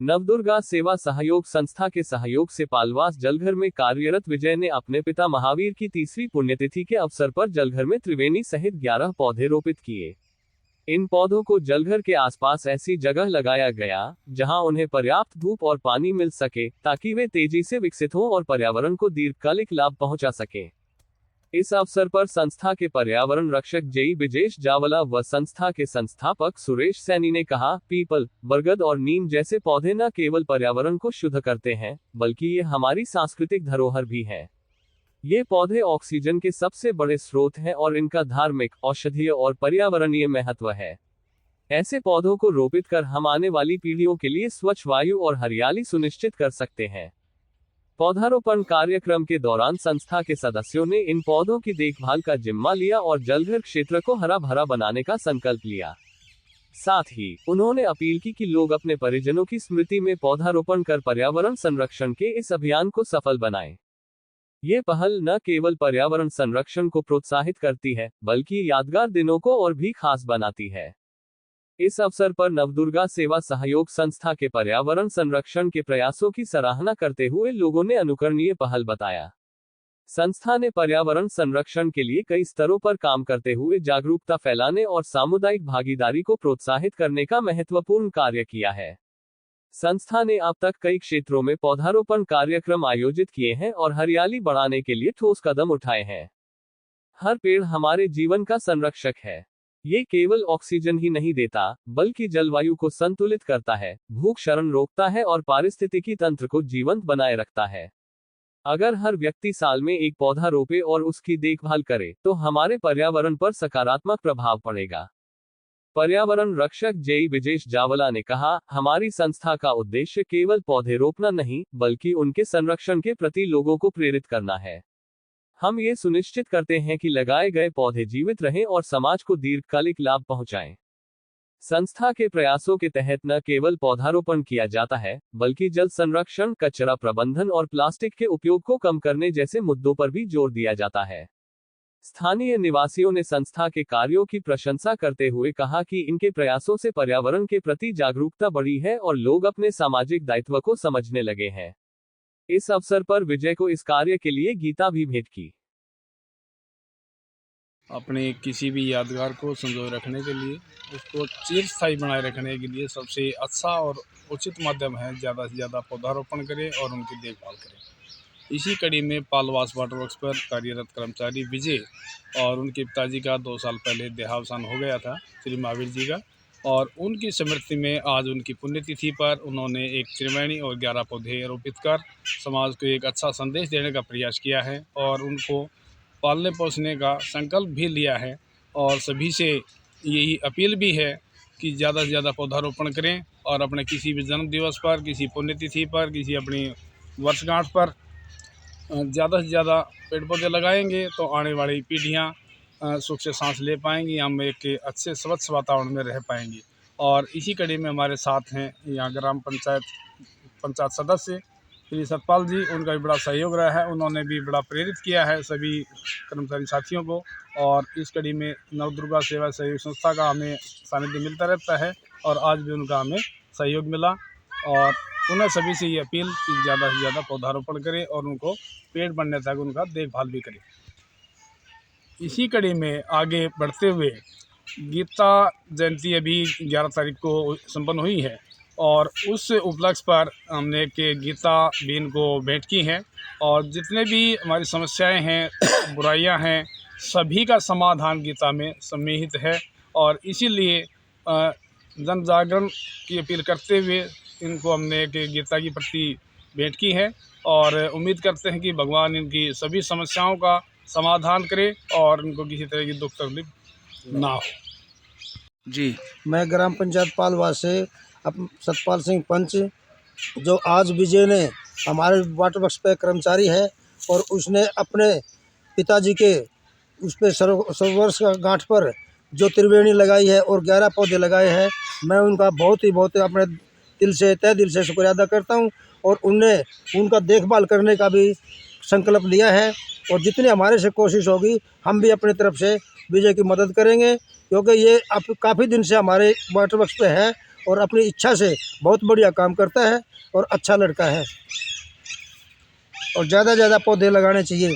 नवदुर्गा सेवा सहयोग संस्था के सहयोग से पालवास जलघर में कार्यरत विजय ने अपने पिता महावीर की 3वीं पुण्यतिथि के अवसर पर जलघर में त्रिवेणी सहित 11 पौधे रोपित किए। इन पौधों को जलघर के आसपास ऐसी जगह लगाया गया जहां उन्हें पर्याप्त धूप और पानी मिल सके ताकि वे तेजी से विकसित हों और पर्यावरण को दीर्घकालिक लाभ पहुंचा सके। इस अवसर पर संस्था के पर्यावरण रक्षक जेई ब्रिजेश जावला व संस्था के संस्थापक सुरेश सैनी ने कहा, पीपल, बरगद और नीम जैसे पौधे न केवल पर्यावरण को शुद्ध करते हैं बल्कि ये हमारी सांस्कृतिक धरोहर भी है। ये पौधे ऑक्सीजन के सबसे बड़े स्रोत हैं और इनका धार्मिक, औषधीय और पर्यावरणीय महत्व है। ऐसे पौधों को रोपित कर हम आने वाली पीढ़ियों के लिए स्वच्छ वायु और हरियाली सुनिश्चित कर सकते हैं। पौधारोपण कार्यक्रम के दौरान संस्था के सदस्यों ने इन पौधों की देखभाल का जिम्मा लिया और जलघर क्षेत्र को हरा भरा बनाने का संकल्प लिया। साथ ही उन्होंने अपील की कि लोग अपने परिजनों की स्मृति में पौधारोपण कर पर्यावरण संरक्षण के इस अभियान को सफल बनाएं। ये पहल न केवल पर्यावरण संरक्षण को प्रोत्साहित करती है बल्कि यादगार दिनों को और भी खास बनाती है। इस अवसर पर नवदुर्गा सेवा सहयोग संस्था के पर्यावरण संरक्षण के प्रयासों की सराहना करते हुए लोगों ने अनुकरणीय पहल बताया। संस्था ने पर्यावरण संरक्षण के लिए कई स्तरों पर काम करते हुए जागरूकता फैलाने और सामुदायिक भागीदारी को प्रोत्साहित करने का महत्वपूर्ण कार्य किया है। संस्था ने अब तक कई क्षेत्रों में पौधारोपण कार्यक्रम आयोजित किए हैं और हरियाली बढ़ाने के लिए ठोस कदम उठाए हैं। हर पेड़ हमारे जीवन का संरक्षक है। ये केवल ऑक्सीजन ही नहीं देता बल्कि जलवायु को संतुलित करता है, भूख क्षरण रोकता है और पारिस्थितिकी तंत्र को जीवंत बनाए रखता है। अगर हर व्यक्ति साल में एक पौधा रोपे और उसकी देखभाल करे तो हमारे पर्यावरण पर सकारात्मक प्रभाव पड़ेगा। पर्यावरण रक्षक जेई ब्रिजेश जावला ने कहा, हमारी संस्था का उद्देश्य केवल पौधे रोपना नहीं बल्कि उनके संरक्षण के प्रति लोगों को प्रेरित करना है। हम ये सुनिश्चित करते हैं कि लगाए गए पौधे जीवित रहें और समाज को दीर्घकालिक लाभ पहुंचाएं। संस्था के प्रयासों के तहत न केवल पौधारोपण किया जाता है बल्कि जल संरक्षण, कचरा प्रबंधन और प्लास्टिक के उपयोग को कम करने जैसे मुद्दों पर भी जोर दिया जाता है। स्थानीय निवासियों ने संस्था के कार्यों की प्रशंसा करते हुए कहा कि इनके प्रयासों से पर्यावरण के प्रति जागरूकता बढ़ी है और लोग अपने सामाजिक दायित्व को समझने लगे हैं। इस अवसर पर विजय को इस कार्य के लिए गीता भी भेंट की। अपने किसी भी यादगार को संजोए रखने के लिए, उसको चिरस्थायी बनाए रखने के लिए सबसे अच्छा और उचित माध्यम है ज़्यादा से ज़्यादा पौधारोपण करें और उनकी देखभाल करें। इसी कड़ी में पालवास वाटर वर्क्स पर कार्यरत कर्मचारी विजय और उनके पिताजी का 2 साल पहले देहावसान हो गया था, श्री महावीर जी का, और उनकी स्मृति में आज उनकी पुण्यतिथि पर उन्होंने एक त्रिवेणी और 11 पौधे रोपित कर समाज को एक अच्छा संदेश देने का प्रयास किया है और उनको पालने पोसने का संकल्प भी लिया है। और सभी से यही अपील भी है कि ज़्यादा से ज़्यादा पौधारोपण करें और अपने किसी भी जन्म दिवस पर, किसी पुण्यतिथि पर, किसी अपनी वर्षगांठ पर ज़्यादा से ज़्यादा पेड़ पौधे लगाएंगे तो आने वाली पीढ़ियाँ सुख से सांस ले पाएंगी, हम एक अच्छे स्वच्छ वातावरण में रह पाएंगे। और इसी कड़ी में हमारे साथ हैं यहाँ ग्राम पंचायत सदस्य श्री सतपाल जी, उनका भी बड़ा सहयोग रहा है। उन्होंने भी बड़ा प्रेरित किया है सभी कर्मचारी साथियों को और इस कड़ी में नवदुर्गा सेवा सहयोग संस्था का हमें सानिध्य मिलता रहता है और आज भी उनका हमें सहयोग मिला। और उन्हें सभी से ये अपील कि ज़्यादा से ज़्यादा पौधारोपण करें और उनको पेड़ बनने तक उनका देखभाल भी करें। इसी कड़ी में आगे बढ़ते हुए गीता जयंती अभी 11 तारीख को संपन्न हुई है और उस उपलक्ष्य पर हमने के गीता भी इनको भेंट की है और जितने भी हमारी समस्याएं हैं, बुराइयां हैं, सभी का समाधान गीता में सम्मिलित है। और इसीलिए जन जागरण की अपील करते हुए इनको हमने के गीता की प्रति भेंट की है और उम्मीद करते हैं कि भगवान इनकी सभी समस्याओं का समाधान करे और इनको किसी तरह की दुख तकलीफ ना हो। जी, मैं ग्राम पंचायत पालवास से सतपाल सिंह पंच, जो आज विजय ने हमारे वाटर वर्क्स पे कर्मचारी है और उसने अपने पिताजी के उस पर वर्ष गांठ पर जो त्रिवेणी लगाई है और 11 पौधे लगाए हैं, मैं उनका बहुत ही अपने तहे दिल से शुक्रिया अदा करता हूं और उनका देखभाल करने का भी संकल्प लिया है और जितनी हमारे से कोशिश होगी हम भी अपनी तरफ से विजय की मदद करेंगे, क्योंकि ये अब काफ़ी दिन से हमारे वाटर वर्क्स पे है और अपनी इच्छा से बहुत बढ़िया काम करता है और अच्छा लड़का है और ज़्यादा पौधे लगाने चाहिए।